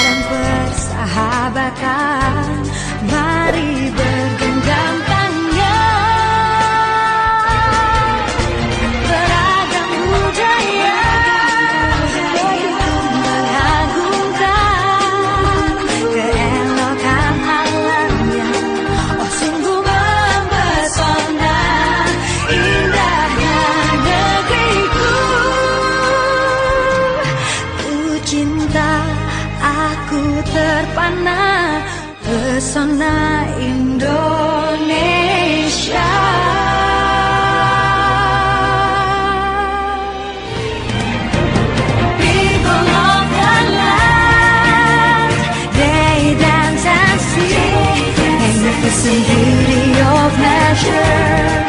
dan persahabatan, mari bergenggam tangan. Beragam budaya begitu mengagumkan keelokan alamnya, oh sungguh mempesona. Indahnya negeriku, ku cinta, aku terpana pesona Indonesia. People of the land, they dance and sing, magnificent beauty of nature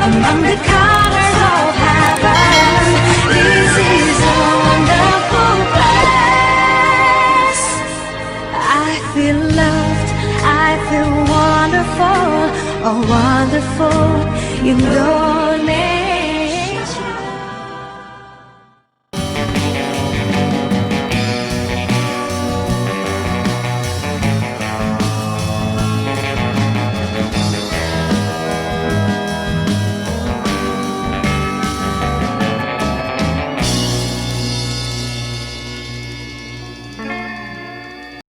among the colors of heaven. This is a wonderful place. I feel loved, I feel wonderful, oh wonderful, you know.